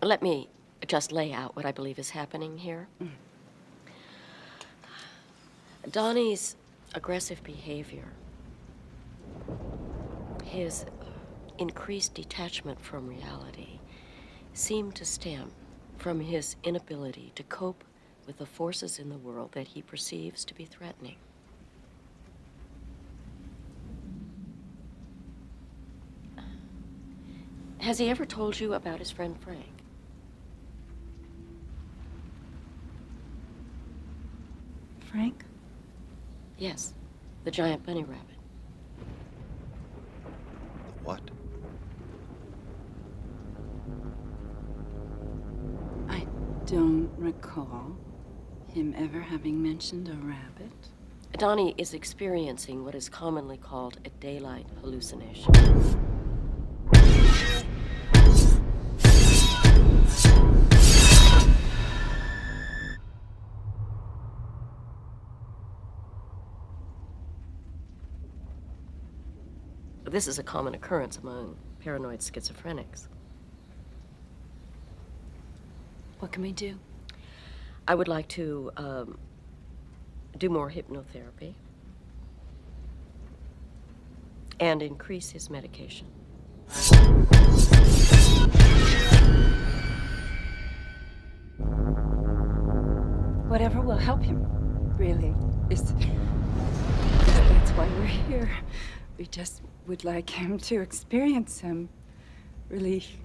Let me just lay out what I believe is happening here. Donnie's aggressive behavior, his increased detachment from reality, seemed to stem from his inability to cope with the forces in the world that he perceives to be threatening. Has he ever told you about his friend Frank? Frank? Yes, the giant bunny rabbit. What? I don't recall him ever having mentioned a rabbit. Donnie is experiencing what is commonly called a daylight hallucination. This is a common occurrence among paranoid schizophrenics. What can we do? I would like to do more hypnotherapy and increase his medication. Whatever will help him, really. That's why we're here. We just would like him to experience some relief.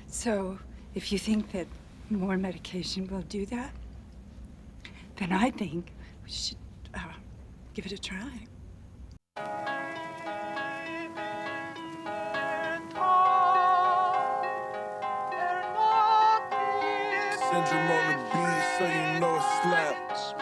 So, if you think that more medication will do that, then I think we should give it a try. Syndrome on the beat, so you know it slaps.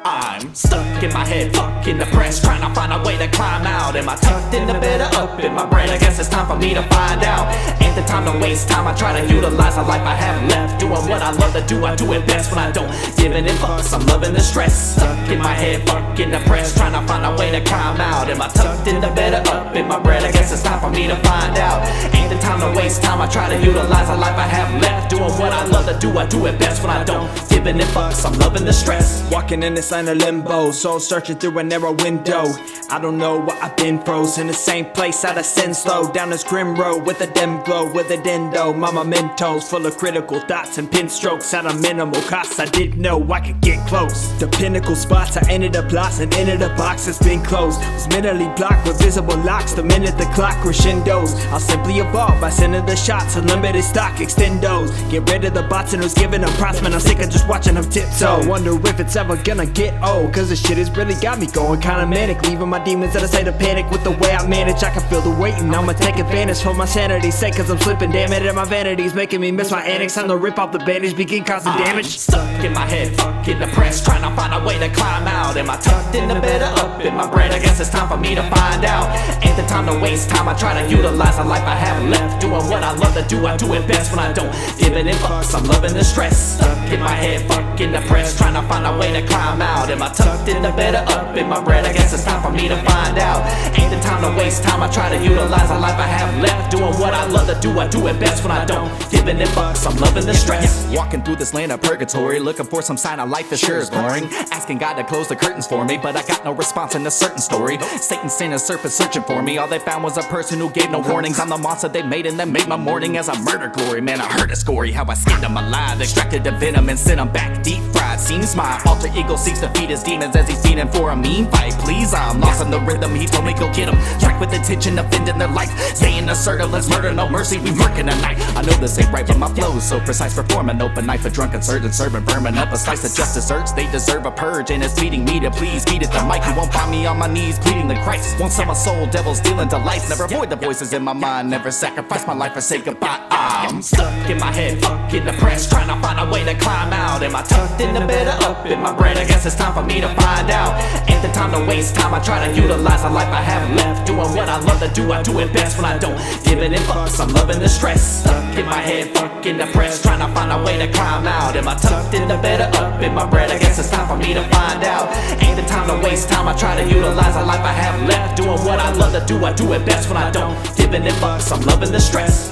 I'm stuck in my head, fucking depressed, trying to find a way to climb out. Am I tucked in the bed or up in my brain? I guess it's time for me to find out. Ain't the time to waste time, I try to utilize the life I have left. Doing what I love to do, I do it best when I don't giving it fucks, I'm loving the stress. Stuck in my head, fucking depressed, trying to find a way to climb out. Am I tucked in the bed or up in my brain? I guess it's time for me to find out. Ain't the time to waste time, I try to utilize the life I have left. Doing what I love to do, I do it best when I don't giving it fucks, I'm loving the stress. Walking in this land of limbo, soul searching through a narrow window. I don't know what I've been froze in the same place out of sin slow. Down this grim road with a dim glow, with a dendo. Mama Mentos full of critical thoughts and pin strokes at a minimal cost. I didn't know I could get close. The pinnacle spots I ended up lost and into the box that's been closed. Was mentally blocked with visible locks. The minute the clock crescendos, I'll simply evolve by sending the shots. Unlimited stock extendos. Get rid of the bots and who's giving them props. Man, I'm sick of just watching them tiptoe. Wonder if it's ever gonna get old, cause this shit has really got me going kinda manic. Leaving my demons at a state of panic. With the way I manage, I can feel the weight, and I'ma take advantage for my sanity's sake. Cause I'm slipping, damn it, and my vanity's making me miss my antics. Time to rip off the bandage, begin causing damage. Stuck in my head, fucking depressed, trying to find a way to climb out. Am I tucked in the bed or up in my brain? I guess it's time for me to find out. Ain't the time to waste time, I try to utilize the life I have left. Doing what I love to do, I do it best when I don't giving it fucks, I'm loving the stress. Stuck in my head, fucking depressed, trying to find a way to climb out. Am I tucked in the bed or up in my brain? I guess it's time for me to find out. Ain't the time to waste time, I try to utilize the life I have left. Doing what I love to do, I do it best when I don't giving it fucks, I'm loving the stress. Walking through this land of purgatory, looking for some sign of life that sure is boring. Asking God to close the curtains for me, but I got no response in a certain story. Satan sent a serpent searching for me. All they found was a person who gave no warnings. I'm the monster they made and then made my morning as a murder glory. Man, I heard a story how I skinned them alive, extracted the venom and sent them back deep fried. Seems my alter ego seeks to feed his demons as he's feeding for a mean fight. Please, I'm lost in the rhythm, he told me go get him. Track with intention of ending their life. Staying assertive, let's murder, no mercy, we murking tonight. I know this ain't right, but my flow is so precise. Perform an open knife, a drunken surgeon serving, burning up a slice of just desserts. They deserve a purge, and it's feeding me to please. Feed it the mic, you won't find me on my knees pleading the Christ. Won't sell my soul, devils dealing delights. Never avoid the voices in my mind, never sacrifice my life or say goodbye. I'm stuck in my head, fucking depressed, trying to find a way to climb out. Am I tucked in the bed or up in my brain? I guess it's time for me to find out. Ain't the time to waste time, I try to utilize the life I have left. Doing what I love to do, I do it best when I don't giving it fucks, I'm loving the stress. Stuck stuck in my head, fucking depressed, trying to find a way to climb out. Am I tucked in the bed or up in my bread? I guess it's time for me to find out. Ain't the time to waste time, I try to utilize the life I have left. Doing what I love to do, I do it best when I don't giving it up, 'cause I'm loving the stress.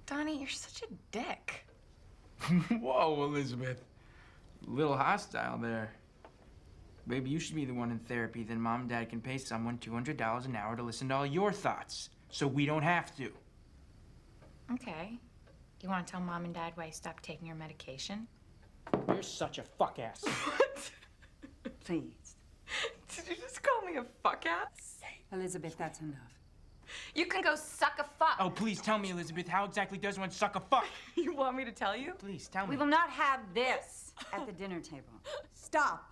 Donnie, you're such a dick. Whoa, Elizabeth. A little hostile there. Baby, you should be the one in therapy. Then mom and dad can pay someone $200 an hour to listen to all your thoughts. So we don't have to. Okay. You want to tell mom and dad why you stopped taking your medication? You're such a fuck ass. Please. Did you just call me a fuck ass? Elizabeth, that's enough. You can go suck a fuck. Oh, please tell me, Elizabeth, how exactly does one suck a fuck? You want me to tell you? Please tell me. We will not have this at the dinner table. Stop.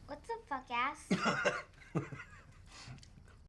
What's a fuck ass?